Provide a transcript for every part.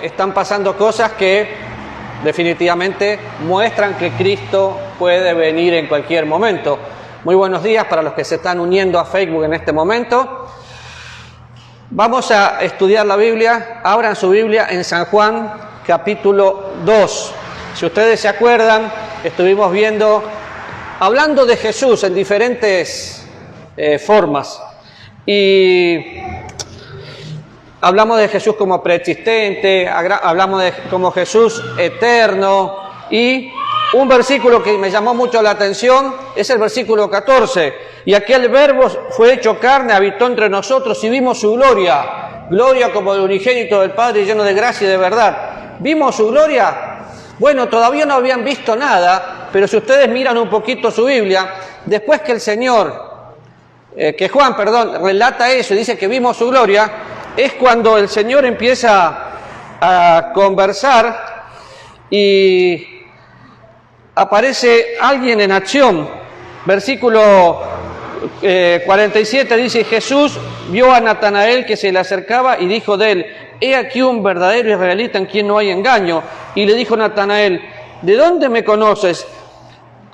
están pasando cosas que definitivamente muestran que Cristo puede venir en cualquier momento. Muy buenos días para los que se están uniendo a Facebook en este momento. Vamos a estudiar la Biblia. Abran su Biblia en San Juan, capítulo 2. Si ustedes se acuerdan, estuvimos hablando de Jesús en diferentes formas. Y hablamos de Jesús como preexistente, hablamos de como Jesús eterno, y un versículo que me llamó mucho la atención es el versículo 14. Y aquel verbo fue hecho carne, habitó entre nosotros y vimos su gloria, gloria como el unigénito del Padre, lleno de gracia y de verdad. ¿Vimos su gloria? Bueno, todavía no habían visto nada, pero si ustedes miran un poquito su Biblia, después que Juan relata eso y dice que vimos su gloria, es cuando el Señor empieza a conversar y aparece alguien en acción. Versículo 47 dice: Jesús vio a Natanael que se le acercaba y dijo de él: he aquí un verdadero israelita en quien no hay engaño. Y le dijo Natanael: ¿de dónde me conoces?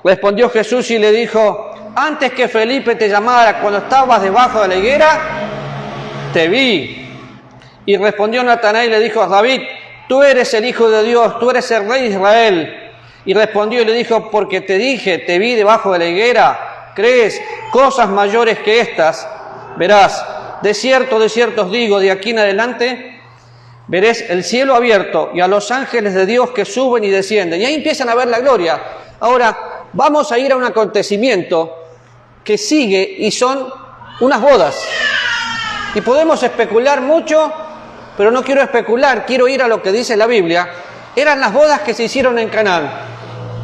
Respondió Jesús y le dijo: antes que Felipe te llamara, cuando estabas debajo de la higuera, te vi. Y respondió Natanael y le dijo: David, tú eres el Hijo de Dios, tú eres el Rey de Israel. Y respondió y le dijo: porque te dije, te vi debajo de la higuera, ¿crees? Cosas mayores que estas verás. De cierto os digo, de aquí en adelante veréis el cielo abierto y a los ángeles de Dios que suben y descienden. Y ahí empiezan a ver la gloria. Ahora vamos a ir a un acontecimiento que sigue y son unas bodas. Y podemos especular mucho, pero no quiero especular, quiero ir a lo que dice la Biblia. Eran las bodas que se hicieron en Canaán.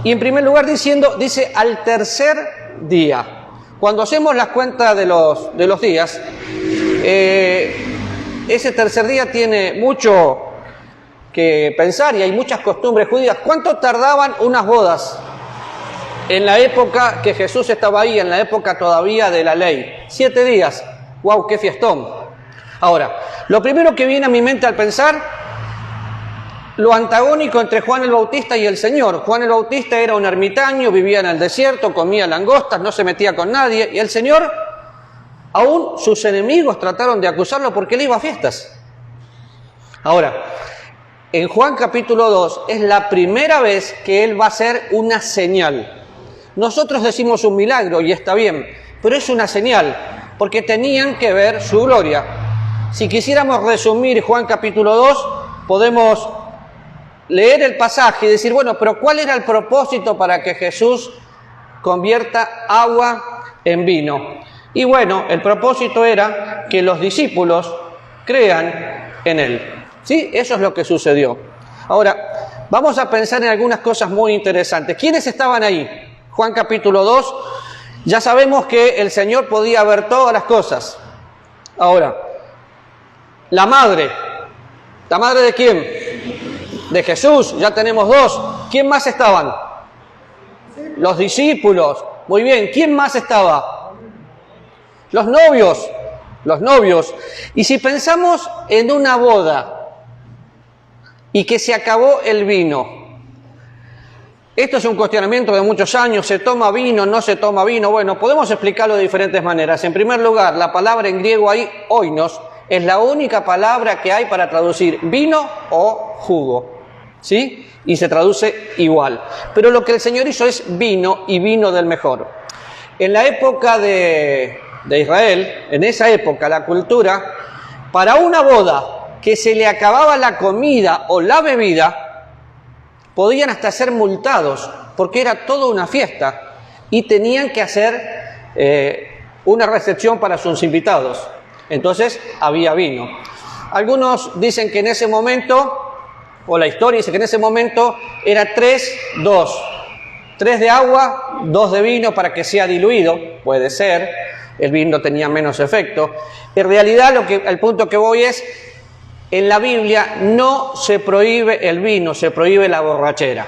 Y en primer lugar dice al tercer día. Cuando hacemos las cuentas de los días, ese tercer día tiene mucho que pensar y hay muchas costumbres judías. ¿Cuánto tardaban unas bodas? En la época que Jesús estaba ahí, en la época todavía de la ley. 7 días. ¡Wow! ¡Qué fiestón! Ahora, lo primero que viene a mi mente al pensar, lo antagónico entre Juan el Bautista y el Señor. Juan el Bautista era un ermitaño, vivía en el desierto, comía langostas, no se metía con nadie. Y el Señor, aún sus enemigos trataron de acusarlo porque él iba a fiestas. Ahora, en Juan capítulo 2 es la primera vez que él va a hacer una señal. Nosotros decimos un milagro y está bien, pero es una señal, porque tenían que ver su gloria. Si quisiéramos resumir Juan capítulo 2, podemos leer el pasaje y decir, bueno, pero ¿cuál era el propósito para que Jesús convierta agua en vino? Y bueno, el propósito era que los discípulos crean en él. ¿Sí? Eso es lo que sucedió. Ahora, vamos a pensar en algunas cosas muy interesantes. ¿Quiénes estaban ahí? Juan capítulo 2, ya sabemos que el Señor podía ver todas las cosas. Ahora, la madre ¿de quién? De Jesús, ya tenemos 2. ¿Quién más estaban? Los discípulos. Muy bien, ¿quién más estaba? Los novios. Y si pensamos en una boda y que se acabó el vino, esto es un cuestionamiento de muchos años: ¿se toma vino, no se toma vino? Bueno, podemos explicarlo de diferentes maneras. En primer lugar, la palabra en griego ahí, oinos, es la única palabra que hay para traducir vino o jugo, ¿sí? Y se traduce igual. Pero lo que el Señor hizo es vino, y vino del mejor. En la época de Israel, en esa época, la cultura, para una boda que se le acababa la comida o la bebida, podían hasta ser multados, porque era toda una fiesta, y tenían que hacer una recepción para sus invitados. Entonces había vino. Algunos dicen que en ese momento, o la historia dice que en ese momento era 3-2. 3 de agua, 2 de vino para que sea diluido, puede ser, el vino tenía menos efecto. En realidad el punto que voy es, en la Biblia no se prohíbe el vino, se prohíbe la borrachera.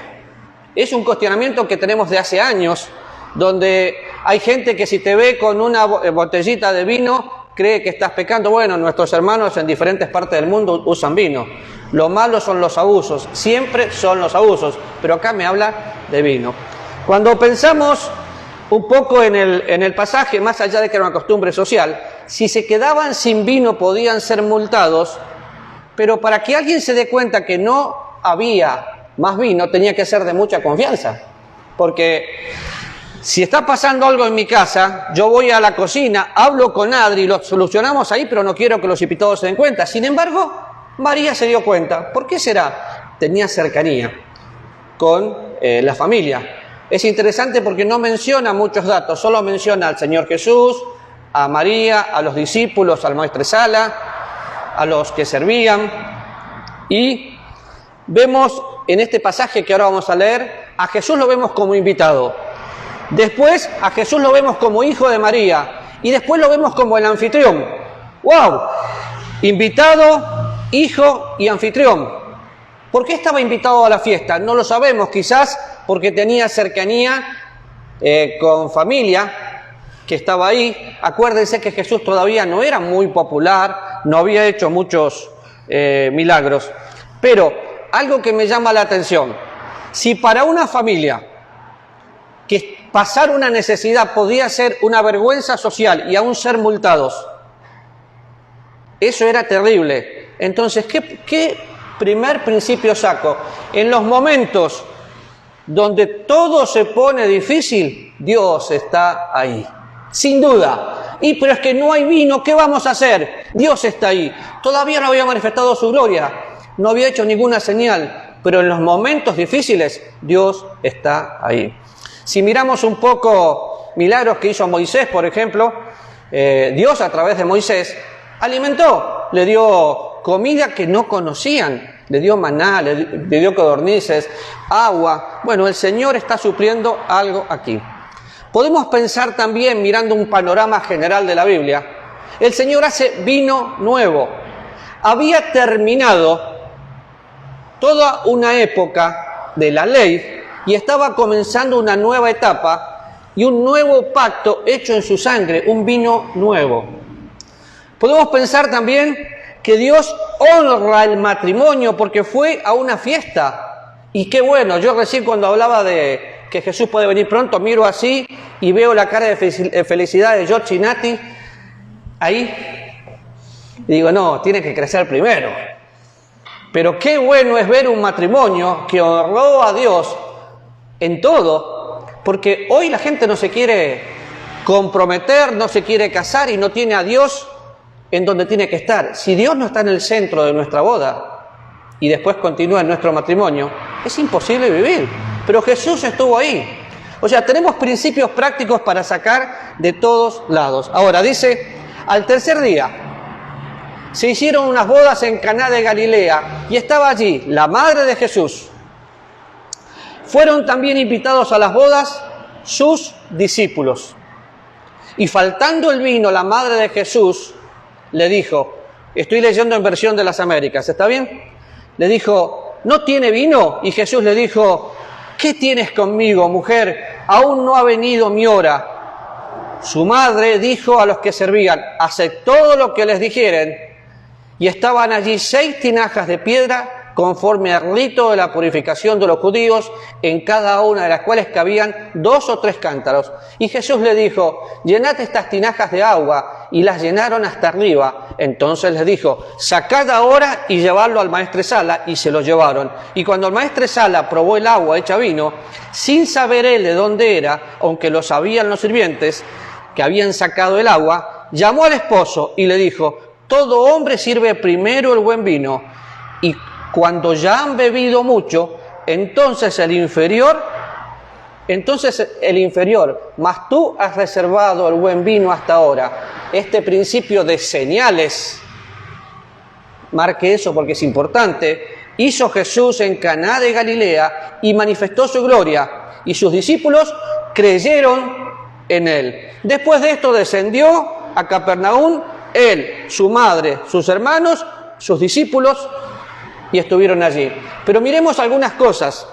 Es un cuestionamiento que tenemos de hace años, donde hay gente que si te ve con una botellita de vino, cree que estás pecando. Bueno, nuestros hermanos en diferentes partes del mundo usan vino. Lo malo son los abusos, siempre son los abusos, pero acá me habla de vino. Cuando pensamos un poco en el pasaje, más allá de que era una costumbre social, si se quedaban sin vino podían ser multados, pero para que alguien se dé cuenta que no había más vino tenía que ser de mucha confianza, porque si está pasando algo en mi casa, yo voy a la cocina, hablo con Adri, lo solucionamos ahí, pero no quiero que los invitados se den cuenta. Sin embargo, María se dio cuenta. ¿Por qué será? Tenía cercanía con la familia. Es interesante porque no menciona muchos datos, solo menciona al Señor Jesús, a María, a los discípulos, al maestresala, a los que servían. Y vemos en este pasaje que ahora vamos a leer, a Jesús lo vemos como invitado. Después a Jesús lo vemos como hijo de María. Y después lo vemos como el anfitrión. ¡Wow! Invitado, hijo y anfitrión. ¿Por qué estaba invitado a la fiesta? No lo sabemos, quizás porque tenía cercanía con familia que estaba ahí. Acuérdense que Jesús todavía no era muy popular, no había hecho muchos milagros. Pero algo que me llama la atención, si para una familia que pasar una necesidad podía ser una vergüenza social y aún ser multados, eso era terrible. Entonces, ¿qué primer principio saco? En los momentos donde todo se pone difícil, Dios está ahí, sin duda. Pero es que no hay vino, ¿qué vamos a hacer? Dios está ahí. Todavía no había manifestado su gloria, no había hecho ninguna señal, pero en los momentos difíciles, Dios está ahí. Si miramos un poco milagros que hizo Moisés, por ejemplo, Dios a través de Moisés alimentó, le dio comida que no conocían, le dio maná, le dio codornices, agua. Bueno, el Señor está supliendo algo aquí. Podemos pensar también, mirando un panorama general de la Biblia, el Señor hace vino nuevo. Había terminado toda una época de la ley y estaba comenzando una nueva etapa y un nuevo pacto hecho en su sangre, un vino nuevo. Podemos pensar también que Dios honra el matrimonio porque fue a una fiesta. Y qué bueno, yo recién cuando hablaba de que Jesús puede venir pronto, miro así y veo la cara de felicidad de George y Nati ahí. Y digo, no, tiene que crecer primero. Pero qué bueno es ver un matrimonio que honró a Dios en todo, porque hoy la gente no se quiere comprometer, no se quiere casar y no tiene a Dios en donde tiene que estar. Si Dios no está en el centro de nuestra boda y después continúa en nuestro matrimonio, es imposible vivir. Pero Jesús estuvo ahí. O sea, tenemos principios prácticos para sacar de todos lados. Ahora dice, al tercer día se hicieron unas bodas en Caná de Galilea y estaba allí la madre de Jesús. Fueron también invitados a las bodas sus discípulos. Y faltando el vino, la madre de Jesús le dijo, estoy leyendo en versión de las Américas, ¿está bien? Le dijo, ¿no tiene vino? Y Jesús le dijo, ¿qué tienes conmigo, mujer? Aún no ha venido mi hora. Su madre dijo a los que servían, haced todo lo que les dijeren. Y estaban allí 6 tinajas de piedra, conforme al rito de la purificación de los judíos, en cada una de las cuales cabían 2 o 3 cántaros. Y Jesús le dijo, llenad estas tinajas de agua, y las llenaron hasta arriba. Entonces les dijo, sacad ahora y llevadlo al maestresala, y se lo llevaron. Y cuando el maestresala probó el agua hecha vino, sin saber él de dónde era, aunque lo sabían los sirvientes que habían sacado el agua, llamó al esposo y le dijo, todo hombre sirve primero el buen vino, y cuando ya han bebido mucho, entonces el inferior, mas tú has reservado el buen vino hasta ahora. Este principio de señales, marque eso porque es importante, hizo Jesús en Caná de Galilea y manifestó su gloria, y sus discípulos creyeron en él. Después de esto descendió a Capernaum, él, su madre, sus hermanos, sus discípulos, y estuvieron allí. Pero miremos algunas cosas.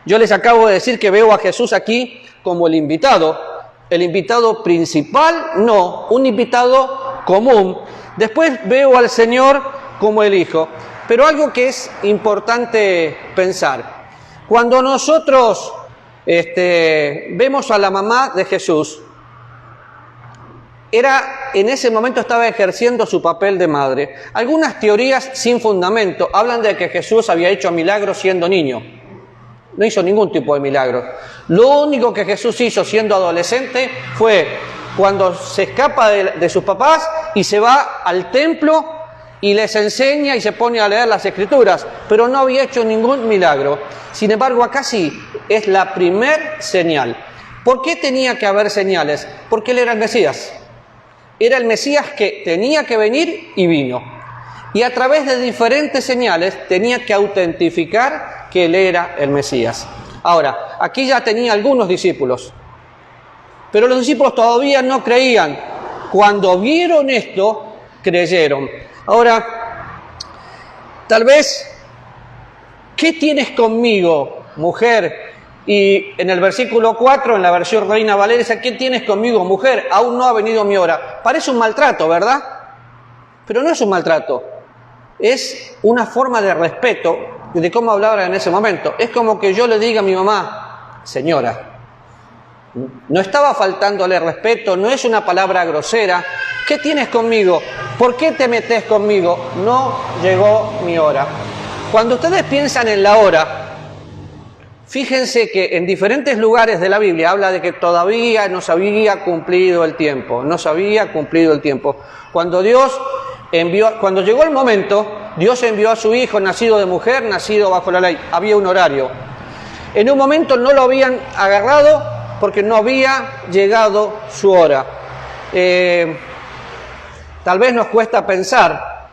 Yo les acabo de decir que veo a Jesús aquí como el invitado principal, no, un invitado común. Después veo al Señor como el Hijo. Pero algo que es importante pensar, cuando nosotros vemos a la mamá de Jesús, en ese momento estaba ejerciendo su papel de madre. Algunas teorías sin fundamento hablan de que Jesús había hecho milagros siendo niño. No hizo ningún tipo de milagro. Lo único que Jesús hizo siendo adolescente fue cuando se escapa de sus papás y se va al templo y les enseña y se pone a leer las Escrituras, pero no había hecho ningún milagro. Sin embargo, acá sí, es la primer señal. ¿Por qué tenía que haber señales? Porque Él era el Mesías. Era el Mesías que tenía que venir y vino. Y a través de diferentes señales tenía que autentificar que Él era el Mesías. Ahora, aquí ya tenía algunos discípulos, pero los discípulos todavía no creían. Cuando vieron esto, creyeron. Ahora, tal vez, ¿qué tienes conmigo, mujer? Y en el versículo 4, en la versión Reina Valera, dice, ¿qué tienes conmigo, mujer? Aún no ha venido mi hora. Parece un maltrato, ¿verdad? Pero no es un maltrato. Es una forma de respeto de cómo hablaba en ese momento. Es como que yo le diga a mi mamá, señora. No estaba faltándole respeto, no es una palabra grosera. ¿Qué tienes conmigo? ¿Por qué te metes conmigo? No llegó mi hora. Cuando ustedes piensan en la hora, fíjense que en diferentes lugares de la Biblia habla de que todavía no se había cumplido el tiempo. No se había cumplido el tiempo. Cuando llegó el momento, Dios envió a su Hijo, nacido de mujer, nacido bajo la ley. Había un horario. En un momento no lo habían agarrado porque no había llegado su hora. Tal vez nos cuesta pensar,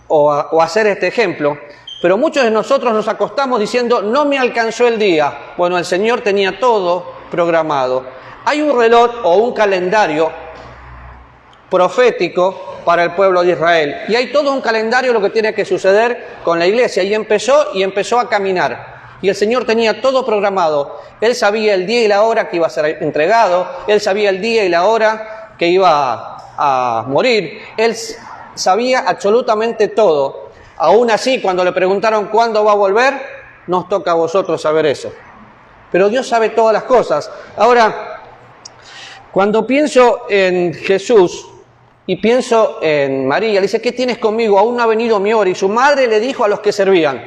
o hacer este ejemplo, pero muchos de nosotros nos acostamos diciendo, no me alcanzó el día. Bueno, el Señor tenía todo programado. Hay un reloj o un calendario profético para el pueblo de Israel. Y hay todo un calendario de lo que tiene que suceder con la iglesia. Y empezó a caminar. Y el Señor tenía todo programado. Él sabía el día y la hora que iba a ser entregado. Él sabía el día y la hora que iba a morir. Él sabía absolutamente todo. Aún así, cuando le preguntaron cuándo va a volver, nos toca a vosotros saber eso. Pero Dios sabe todas las cosas. Ahora, cuando pienso en Jesús y pienso en María, le dice, ¿qué tienes conmigo? Aún no ha venido mi hora. Y su madre le dijo a los que servían,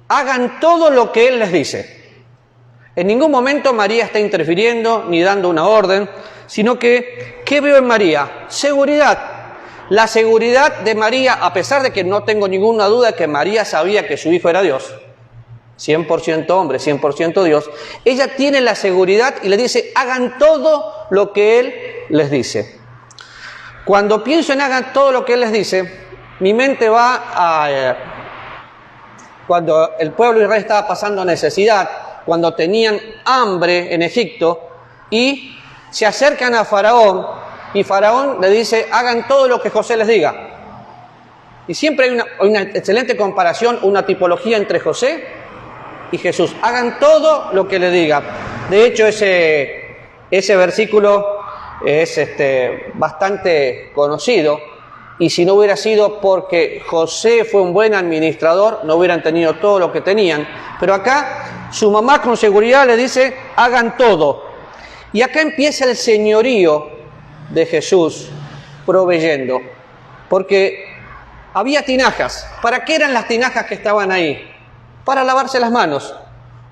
hagan todo lo que Él les dice. En ningún momento María está interfiriendo ni dando una orden, sino que, ¿qué veo en María? Seguridad. La seguridad de María, a pesar de que no tengo ninguna duda que María sabía que su hijo era Dios, 100% hombre, 100% Dios, ella tiene la seguridad y le dice, hagan todo lo que Él les dice. Cuando pienso en hagan todo lo que Él les dice, mi mente va a... Cuando el pueblo de Israel estaba pasando necesidad, cuando tenían hambre en Egipto, y se acercan a Faraón, y Faraón le dice, hagan todo lo que José les diga. Y siempre hay una excelente comparación, una tipología entre José y Jesús. Hagan todo lo que le diga. De hecho, ese versículo es bastante conocido. Y si no hubiera sido porque José fue un buen administrador, no hubieran tenido todo lo que tenían. Pero acá su mamá con seguridad le dice, hagan todo. Y acá empieza el señorío de Jesús proveyendo. Porque había tinajas. ¿Para qué eran las tinajas que estaban ahí? Para lavarse las manos.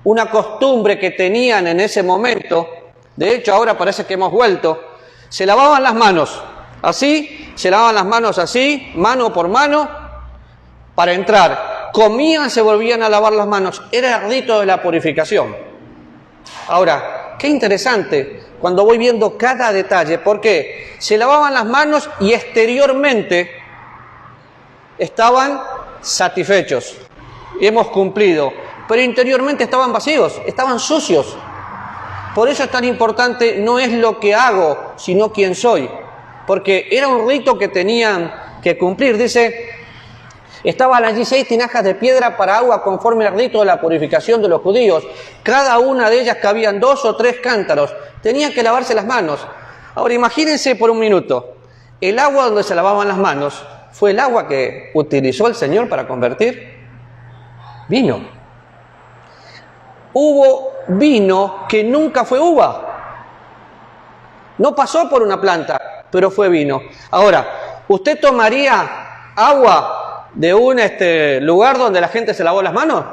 Una costumbre que tenían en ese momento. De hecho, ahora parece que hemos vuelto. Se lavaban las manos. Así, se lavaban las manos así, mano por mano, para entrar. Comían, se volvían a lavar las manos. Era el rito de la purificación. Ahora, qué interesante, cuando voy viendo cada detalle, porque se lavaban las manos y exteriormente estaban satisfechos. Hemos cumplido. Pero interiormente estaban vacíos, estaban sucios. Por eso es tan importante, no es lo que hago, sino quién soy. Porque era un rito que tenían que cumplir. Dice, estaban allí 6 tinajas de piedra para agua conforme al rito de la purificación de los judíos. Cada una de ellas cabían 2 o 3 cántaros. Tenían que lavarse las manos. Ahora imagínense por un minuto, el agua donde se lavaban las manos, ¿fue el agua que utilizó el Señor para convertir vino? Hubo vino que nunca fue uva. No pasó por una planta, pero fue vino. Ahora, ¿usted tomaría agua de un lugar donde la gente se lavó las manos?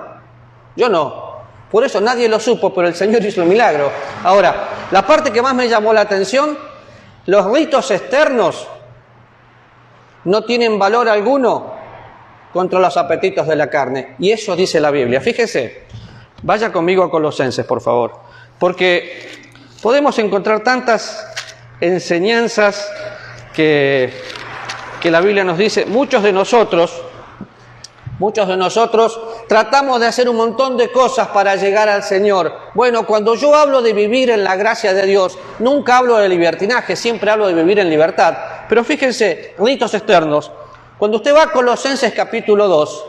Yo no. Por eso nadie lo supo, pero el Señor hizo el milagro. Ahora, la parte que más me llamó la atención, los ritos externos no tienen valor alguno contra los apetitos de la carne. Y eso dice la Biblia. Fíjese, vaya conmigo a Colosenses, por favor. Porque podemos encontrar tantas enseñanzas que la Biblia nos dice. Muchos de nosotros tratamos de hacer un montón de cosas para llegar al Señor. Bueno, cuando yo hablo de vivir en la gracia de Dios, nunca hablo de libertinaje, siempre hablo de vivir en libertad. Pero fíjense, ritos externos. Cuando usted va a Colosenses capítulo 2,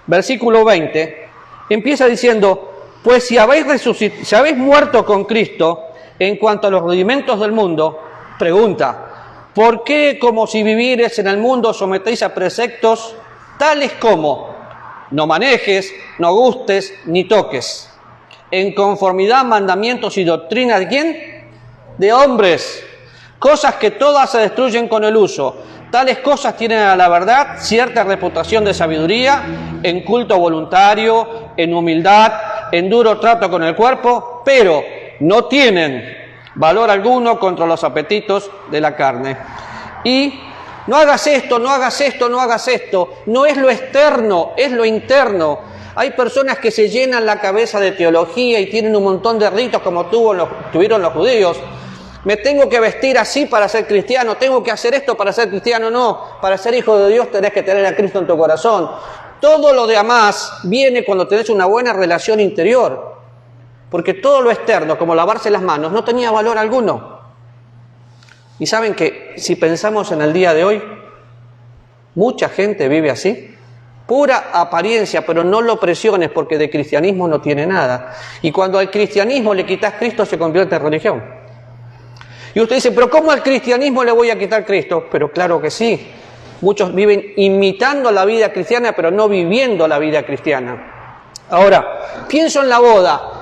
versículo 20, empieza diciendo, pues si habéis muerto con Cristo en cuanto a los rudimentos del mundo, pregunta, ¿por qué como si vivierais en el mundo sometéis a preceptos tales como no manejes, no gustes, ni toques, en conformidad a mandamientos y doctrina de ¿quién? De hombres, cosas que todas se destruyen con el uso. Tales cosas tienen a la verdad cierta reputación de sabiduría, en culto voluntario, en humildad, en duro trato con el cuerpo, pero no tienen valor alguno contra los apetitos de la carne. Y no hagas esto, no hagas esto, no hagas esto. No es lo externo, es lo interno. Hay personas que se llenan la cabeza de teología y tienen un montón de ritos como tuvieron los judíos. Me tengo que vestir así para ser cristiano, tengo que hacer esto para ser cristiano. No, para ser hijo de Dios tenés que tener a Cristo en tu corazón. Todo lo demás viene cuando tenés una buena relación interior. Porque todo lo externo, como lavarse las manos, no tenía valor alguno. Y saben que si pensamos en el día de hoy, mucha gente vive así. Pura apariencia, pero no lo presiones porque de cristianismo no tiene nada. Y cuando al cristianismo le quitas Cristo se convierte en religión. Y usted dice, pero ¿cómo al cristianismo le voy a quitar Cristo? Pero claro que sí. Muchos viven imitando la vida cristiana, pero no viviendo la vida cristiana. Ahora, pienso en la boda.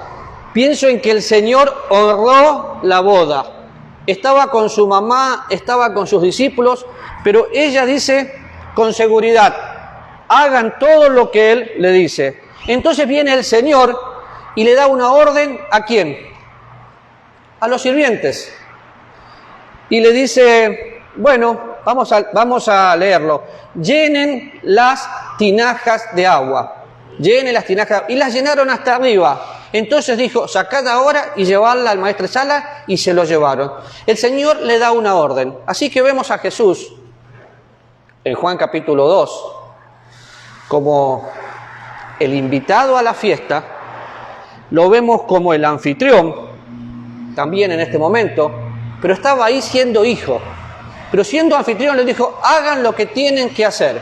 Pienso en que el Señor honró la boda. Estaba con su mamá, estaba con sus discípulos, pero ella dice con seguridad, hagan todo lo que Él le dice. Entonces viene el Señor y le da una orden, ¿a quién? A los sirvientes. Y le dice, bueno, vamos a leerlo. Llenen las tinajas de agua. Llenen las tinajas. Y las llenaron hasta arriba. Entonces dijo, sacad ahora y llevadla al maestresala, y se lo llevaron. El Señor le da una orden. Así que vemos a Jesús, en Juan capítulo 2, como el invitado a la fiesta, lo vemos como el anfitrión, también en este momento, pero estaba ahí siendo hijo. Pero siendo anfitrión le dijo, hagan lo que tienen que hacer.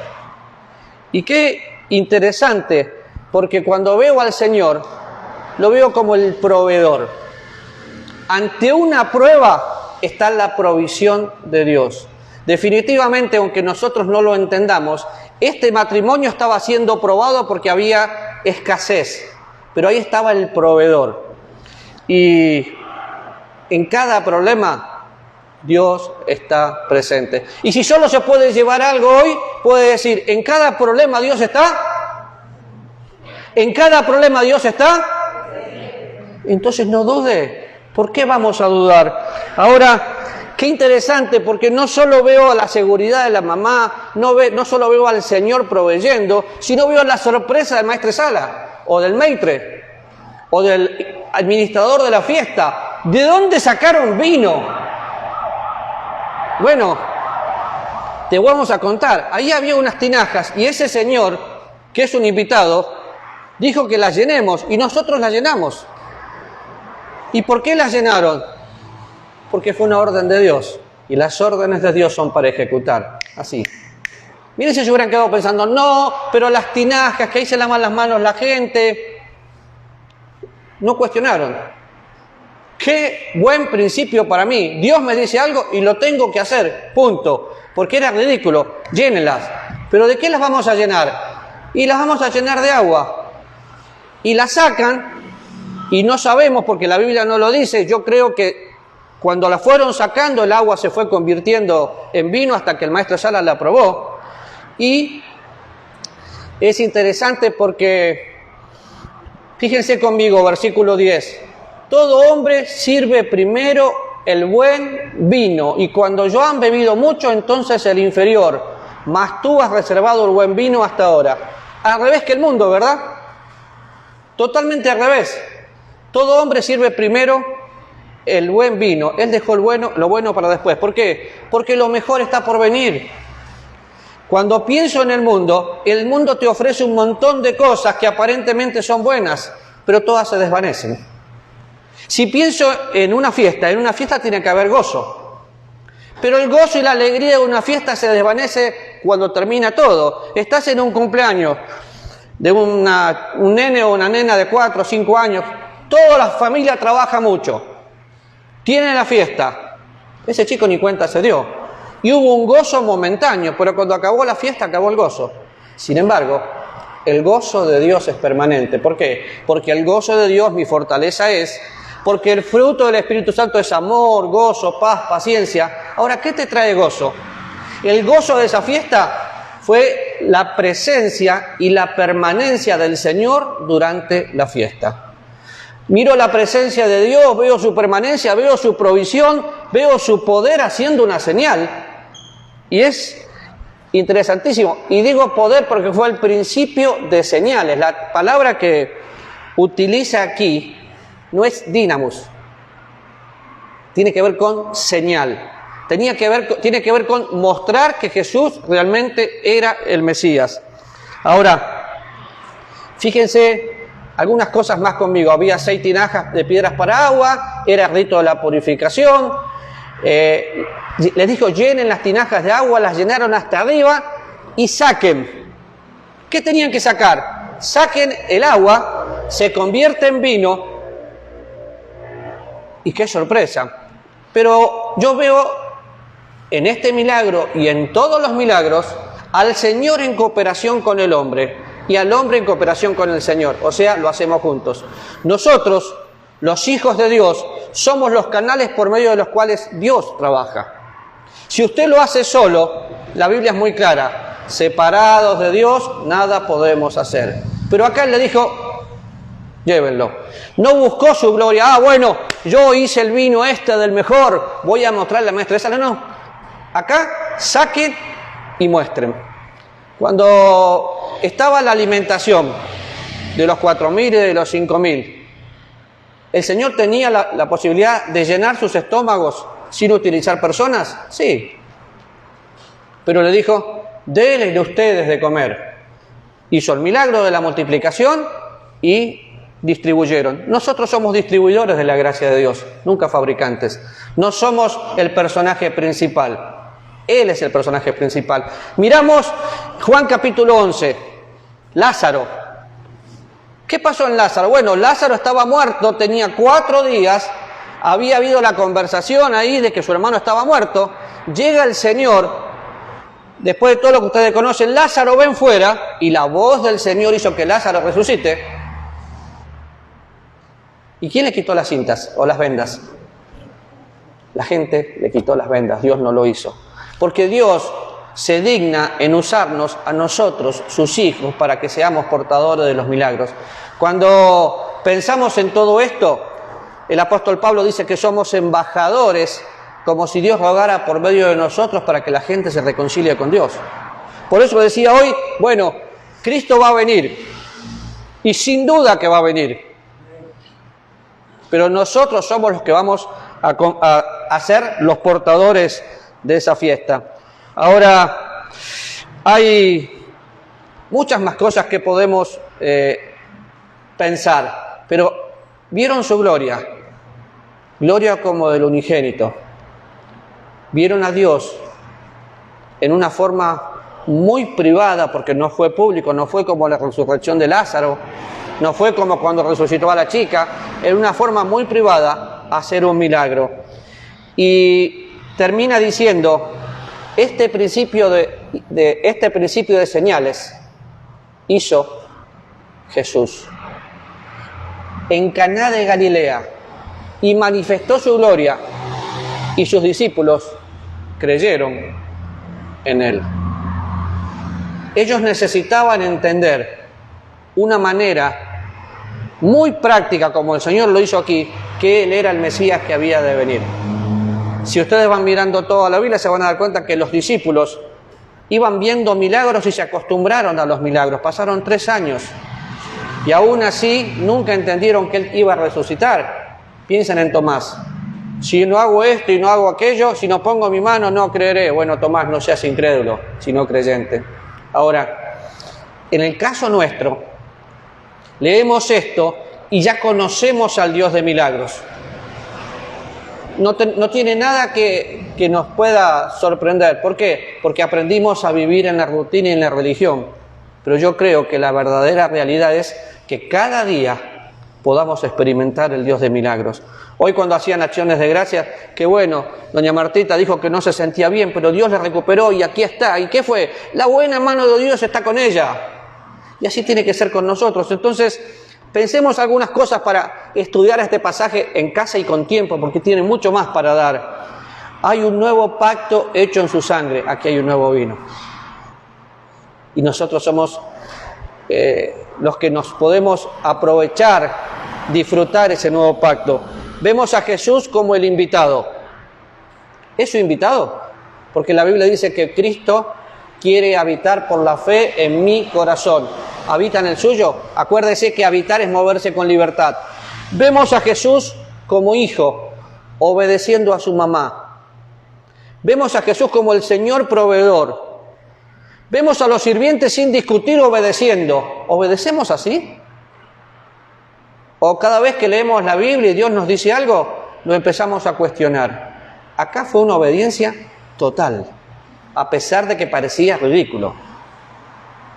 Y qué interesante, porque cuando veo al Señor, lo veo como el proveedor. Ante una prueba está la provisión de Dios. Definitivamente, aunque nosotros no lo entendamos, este matrimonio estaba siendo probado porque había escasez, pero ahí estaba el proveedor. Y en cada problema Dios está presente. Y si solo se puede llevar algo hoy, puede decir, en cada problema Dios está. En cada problema Dios está. Entonces no dude. ¿Por qué vamos a dudar? Ahora, qué interesante, porque no solo veo la seguridad de la mamá, no solo veo al Señor proveyendo, sino veo la sorpresa del maestresala, o del maitre, o del administrador de la fiesta. ¿De dónde sacaron vino? Bueno, te vamos a contar. Ahí había unas tinajas, y ese señor, que es un invitado, dijo que las llenemos, y nosotros las llenamos. ¿Y por qué las llenaron? Porque fue una orden de Dios. Y las órdenes de Dios son para ejecutar. Así. Miren si se hubieran quedado pensando, no, pero las tinajas, que ahí se lavan las manos la gente. No cuestionaron. Qué buen principio para mí. Dios me dice algo y lo tengo que hacer, punto. Porque era ridículo. Llénenlas. ¿Pero de qué las vamos a llenar? Y las vamos a llenar de agua. Y las sacan y no sabemos porque la Biblia no lo dice. Yo creo que cuando la fueron sacando el agua se fue convirtiendo en vino hasta que el maestro Sala la probó. Y es interesante porque, fíjense conmigo, versículo 10. Todo hombre sirve primero el buen vino, y cuando yo han bebido mucho, entonces el inferior. Mas tú has reservado el buen vino hasta ahora. Al revés que el mundo, ¿verdad? Totalmente al revés. Todo hombre sirve primero el buen vino. Él dejó lo bueno para después. ¿Por qué? Porque lo mejor está por venir. Cuando pienso en el mundo te ofrece un montón de cosas que aparentemente son buenas, pero todas se desvanecen. Si pienso en una fiesta tiene que haber gozo. Pero el gozo y la alegría de una fiesta se desvanece cuando termina todo. Estás en un cumpleaños de un nene o una nena de 4 o 5 años, toda la familia trabaja mucho, tiene la fiesta, ese chico ni cuenta se dio. Y hubo un gozo momentáneo, pero cuando acabó la fiesta, acabó el gozo. Sin embargo, el gozo de Dios es permanente. ¿Por qué? Porque el gozo de Dios mi fortaleza es, porque el fruto del Espíritu Santo es amor, gozo, paz, paciencia. Ahora, ¿qué te trae gozo? El gozo de esa fiesta fue la presencia y la permanencia del Señor durante la fiesta. Miro la presencia de Dios, veo su permanencia, veo su provisión, veo su poder haciendo una señal. Y es interesantísimo. Y digo poder porque fue el principio de señales. La palabra que utiliza aquí no es dínamos. Tiene que ver con señal. Tiene que ver con mostrar que Jesús realmente era el Mesías. Ahora, fíjense algunas cosas más conmigo. Había 6 tinajas de piedras para agua, era el rito de la purificación. Les dijo, llenen las tinajas de agua, las llenaron hasta arriba y saquen. ¿Qué tenían que sacar? Saquen el agua, se convierte en vino y qué sorpresa. Pero yo veo en este milagro y en todos los milagros al Señor en cooperación con el hombre y al hombre en cooperación con el Señor. O sea, lo hacemos juntos. Nosotros, los hijos de Dios, somos los canales por medio de los cuales Dios trabaja. Si usted lo hace solo, la Biblia es muy clara. Separados de Dios, nada podemos hacer. Pero acá Él le dijo, llévenlo. No buscó su gloria. Bueno, yo hice el vino del mejor, voy a mostrarle a la maestra esa. No. Acá saquen y muestren. Cuando estaba la alimentación de los 4.000 y de los 5.000, ¿el Señor tenía la posibilidad de llenar sus estómagos sin utilizar personas? Sí. Pero le dijo, denle ustedes de comer. Hizo el milagro de la multiplicación y distribuyeron. Nosotros somos distribuidores de la gracia de Dios, nunca fabricantes. No somos el personaje principal. Él es el personaje principal. Miramos Juan capítulo 11. Lázaro. ¿Qué pasó en Lázaro? Bueno, Lázaro estaba muerto, tenía 4 días. Había habido la conversación ahí de que su hermano estaba muerto. Llega el Señor, después de todo lo que ustedes conocen, Lázaro ven fuera, y la voz del Señor hizo que Lázaro resucite. ¿Y quién le quitó las cintas o las vendas? La gente le quitó las vendas, Dios no lo hizo. Porque Dios se digna en usarnos a nosotros, sus hijos, para que seamos portadores de los milagros. Cuando pensamos en todo esto, el apóstol Pablo dice que somos embajadores, como si Dios rogara por medio de nosotros para que la gente se reconcilie con Dios. Por eso decía hoy, bueno, Cristo va a venir, y sin duda que va a venir. Pero nosotros somos los que vamos a ser los portadores de esa fiesta. Ahora, hay muchas más cosas que podemos pensar, pero vieron su gloria, gloria como del unigénito. Vieron a Dios en una forma muy privada, porque no fue público, no fue como la resurrección de Lázaro, no fue como cuando resucitó a la chica, en una forma muy privada, hacer un milagro. Y termina diciendo, este principio de señales hizo Jesús en Caná de Galilea y manifestó su gloria, y sus discípulos creyeron en él. Ellos necesitaban entender una manera muy práctica, como el Señor lo hizo aquí, que Él era el Mesías que había de venir. Si ustedes van mirando toda la Biblia, se van a dar cuenta que los discípulos iban viendo milagros y se acostumbraron a los milagros. Pasaron 3 años y aún así nunca entendieron que Él iba a resucitar. Piensen en Tomás. Si no hago esto y no hago aquello, si no pongo mi mano, no creeré. Bueno, Tomás, no seas incrédulo, sino creyente. Ahora, en el caso nuestro, leemos esto y ya conocemos al Dios de milagros. No tiene nada que nos pueda sorprender. ¿Por qué? Porque aprendimos a vivir en la rutina y en la religión. Pero yo creo que la verdadera realidad es que cada día podamos experimentar el Dios de milagros. Hoy cuando hacían acciones de gracias, qué bueno, doña Martita dijo que no se sentía bien, pero Dios la recuperó y aquí está. ¿Y qué fue? La buena mano de Dios está con ella. Y así tiene que ser con nosotros. Entonces, pensemos algunas cosas para estudiar este pasaje en casa y con tiempo, porque tiene mucho más para dar. Hay un nuevo pacto hecho en su sangre. Aquí hay un nuevo vino. Y nosotros somos los que nos podemos aprovechar, disfrutar ese nuevo pacto. Vemos a Jesús como el invitado. ¿Es su invitado? Porque la Biblia dice que Cristo quiere habitar por la fe en mi corazón. ¿Habita en el suyo? Acuérdese que habitar es moverse con libertad. Vemos a Jesús como hijo, obedeciendo a su mamá. Vemos a Jesús como el Señor proveedor. Vemos a los sirvientes sin discutir, obedeciendo. ¿Obedecemos así? O cada vez que leemos la Biblia y Dios nos dice algo, lo empezamos a cuestionar. Acá fue una obediencia total, a pesar de que parecía ridículo.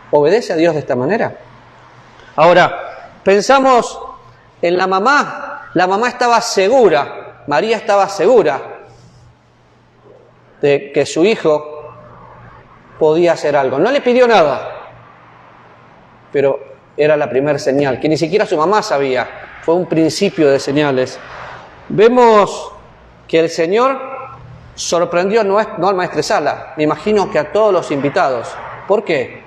¿Obedece a Dios de esta manera? Ahora, pensamos en la mamá. La mamá estaba segura, María estaba segura de que su hijo podía hacer algo. No le pidió nada, pero era la primera señal, que ni siquiera su mamá sabía. Fue un principio de señales. Vemos que el Señor sorprendió no al maestresala, me imagino que a todos los invitados. ¿Por qué?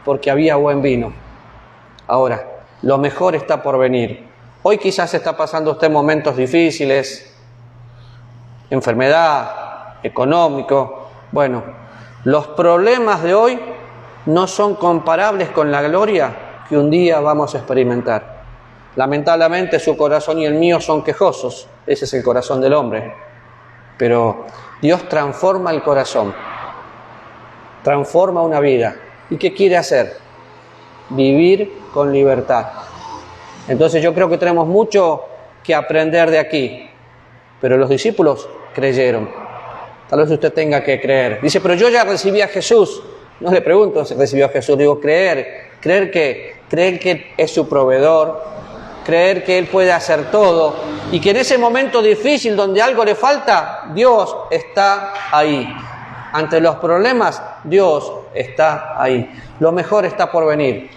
Porque había buen vino. Ahora, lo mejor está por venir. Hoy quizás está pasando usted momentos difíciles, enfermedad, económico. Bueno, los problemas de hoy no son comparables con la gloria que un día vamos a experimentar. Lamentablemente su corazón y el mío son quejosos. Ese es el corazón del hombre. Pero Dios transforma el corazón, transforma una vida. ¿Y qué quiere hacer? Vivir con libertad. Entonces yo creo que tenemos mucho que aprender de aquí. Pero los discípulos creyeron. Tal vez usted tenga que creer. Dice, pero yo ya recibí a Jesús. No le pregunto si recibió a Jesús, digo creer. ¿Creer qué? Creer que es su proveedor, creer que Él puede hacer todo y que en ese momento difícil donde algo le falta, Dios está ahí. Ante los problemas, Dios está ahí. Lo mejor está por venir.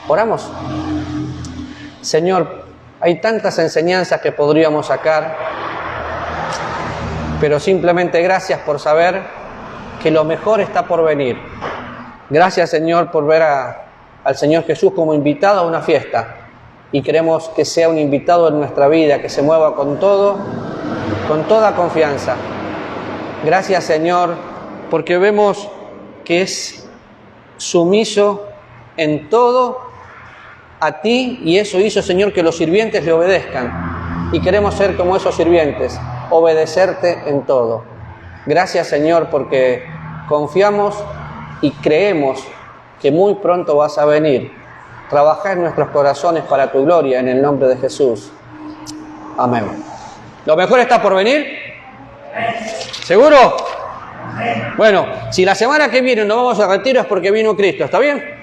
Oramos. Señor, hay tantas enseñanzas que podríamos sacar, pero simplemente gracias por saber que lo mejor está por venir. Gracias, Señor, por ver al Señor Jesús como invitado a una fiesta. Y queremos que sea un invitado en nuestra vida, que se mueva con todo, con toda confianza. Gracias, Señor, porque vemos que es sumiso en todo a ti, y eso hizo, Señor, que los sirvientes le obedezcan. Y queremos ser como esos sirvientes, obedecerte en todo. Gracias, Señor, porque confiamos y creemos que muy pronto vas a venir. Trabajar en nuestros corazones para tu gloria, en el nombre de Jesús. Amén. ¿Lo mejor está por venir? ¿Seguro? Bueno, si la semana que viene nos vamos a retiro es porque vino Cristo, ¿está bien?